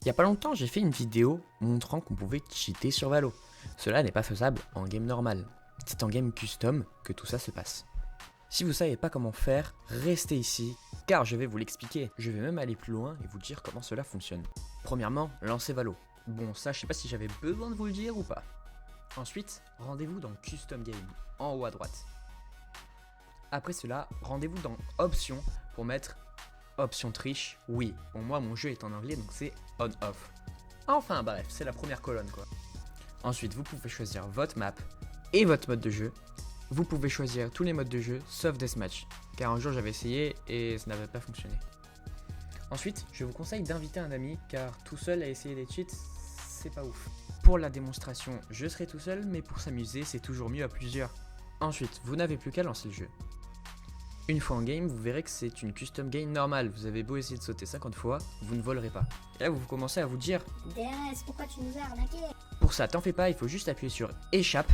Il y a pas longtemps, j'ai fait une vidéo montrant qu'on pouvait cheater sur Valo. Cela n'est pas faisable en game normal. C'est en game custom que tout ça se passe. Si vous savez pas comment faire, restez ici, car je vais vous l'expliquer. Je vais même aller plus loin et vous dire comment cela fonctionne. Premièrement, lancez Valo. Bon, ça je sais pas si j'avais besoin de vous le dire ou pas. Ensuite, rendez-vous dans Custom Game, en haut à droite. Après cela, rendez-vous dans Options pour mettre Option triche, oui. Bon, moi, mon jeu est en anglais, donc c'est on-off. Enfin, bref, c'est la première colonne, quoi. Ensuite, vous pouvez choisir votre map et votre mode de jeu. Vous pouvez choisir tous les modes de jeu, sauf Deathmatch, car un jour j'avais essayé et ça n'avait pas fonctionné. Ensuite, je vous conseille d'inviter un ami, car tout seul à essayer des cheats, c'est pas ouf. Pour la démonstration, je serai tout seul, mais pour s'amuser, c'est toujours mieux à plusieurs. Ensuite, vous n'avez plus qu'à lancer le jeu. Une fois en game, vous verrez que c'est une custom game normale. Vous avez beau essayer de sauter 50 fois, vous ne volerez pas. Et là, vous commencez à vous dire DRS, pourquoi tu nous as arnaqué? pour ça, t'en fais pas, il faut juste appuyer sur échappe,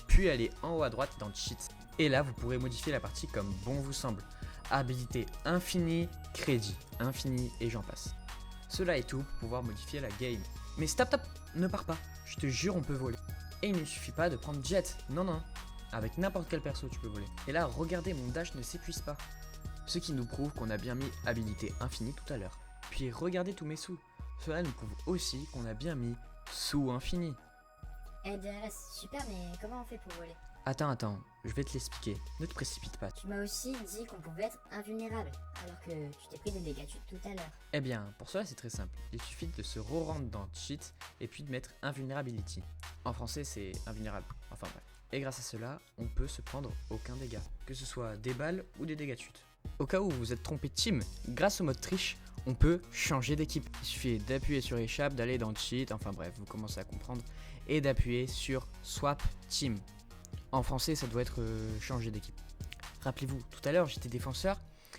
puis aller en haut à droite dans cheat. Et là, vous pourrez modifier la partie comme bon vous semble. Habilité infini, crédit infini et j'en passe. Cela est tout pour pouvoir modifier la game. Mais stop, ne pars pas. Je te jure, on peut voler. Et il ne suffit pas de prendre jet. Non, non. Avec n'importe quel perso, tu peux voler. Et là, regardez, mon dash ne s'épuise pas. Ce qui nous prouve qu'on a bien mis habilité infinie tout à l'heure. Puis regardez tous mes sous. Cela nous prouve aussi qu'on a bien mis sous infini. DRS, super, mais comment on fait pour voler? Attends, je vais te l'expliquer. Ne te précipite pas. Tu m'as aussi dit qu'on pouvait être invulnérable, alors que tu t'es pris des dégâts tout à l'heure. Eh bien, pour cela, c'est très simple. Il suffit de se re-rendre dans cheat et puis de mettre invulnerability. En français, c'est invulnérable. Enfin bref. Et grâce à cela, on peut se prendre aucun dégât, que ce soit des balles ou des dégâts de chute. Au cas où vous êtes trompé de team, grâce au mode triche, on peut changer d'équipe. Il suffit d'appuyer sur échappe, d'aller dans cheat, enfin bref, vous commencez à comprendre, et d'appuyer sur swap team. En français, ça doit être changer d'équipe. Rappelez-vous, tout à l'heure j'étais défenseur,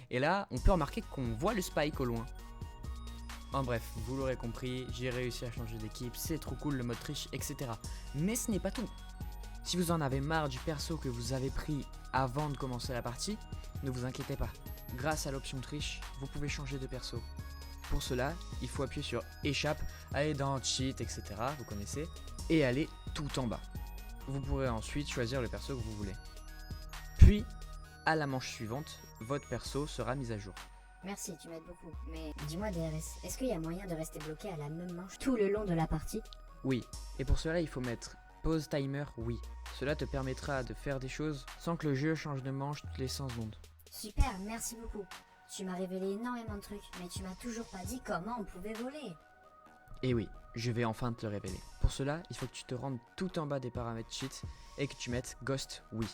et là on peut remarquer qu'on voit le spike au loin. En bref, vous l'aurez compris, j'ai réussi à changer d'équipe, c'est trop cool le mode triche, etc. Mais ce n'est pas tout. Si vous en avez marre du perso que vous avez pris avant de commencer la partie, ne vous inquiétez pas. Grâce à l'option triche, vous pouvez changer de perso. Pour cela, il faut appuyer sur échappe, aller dans cheat, etc. Vous connaissez, et aller tout en bas. Vous pourrez ensuite choisir le perso que vous voulez. Puis, à la manche suivante, votre perso sera mis à jour. Merci, tu m'aides beaucoup. Mais dis-moi DRS, est-ce qu'il y a moyen de rester bloqué à la même manche tout le long de la partie? Oui, et pour cela il faut mettre pause timer, oui. Cela te permettra de faire des choses sans que le jeu change de manche toutes les 100 secondes. Super, merci beaucoup. Tu m'as révélé énormément de trucs, mais tu m'as toujours pas dit comment on pouvait voler. Et oui, je vais enfin te le révéler. Pour cela, il faut que tu te rendes tout en bas des paramètres cheat et que tu mettes Ghost oui.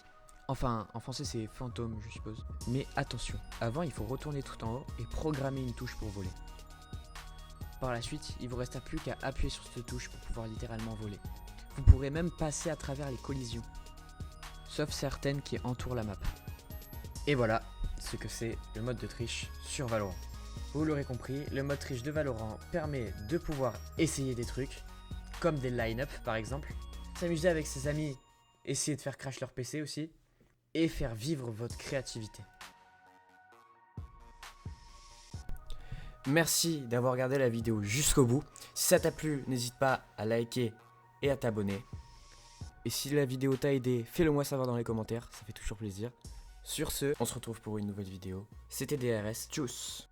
Enfin, en français c'est fantôme je suppose. Mais attention, avant il faut retourner tout en haut et programmer une touche pour voler. Par la suite, il vous restera plus qu'à appuyer sur cette touche pour pouvoir littéralement voler. Vous pourrez même passer à travers les collisions, sauf certaines qui entourent la map. Et voilà ce que c'est le mode de triche sur Valorant. Vous l'aurez compris, le mode triche de Valorant permet de pouvoir essayer des trucs, comme des line-up par exemple, s'amuser avec ses amis, essayer de faire crash leur PC aussi, et faire vivre votre créativité. Merci d'avoir regardé la vidéo jusqu'au bout. Si ça t'a plu, n'hésite pas à liker et à t'abonner. Et si la vidéo t'a aidé, fais-le moi savoir dans les commentaires, ça fait toujours plaisir. Sur ce, on se retrouve pour une nouvelle vidéo. C'était DRS, tchuss!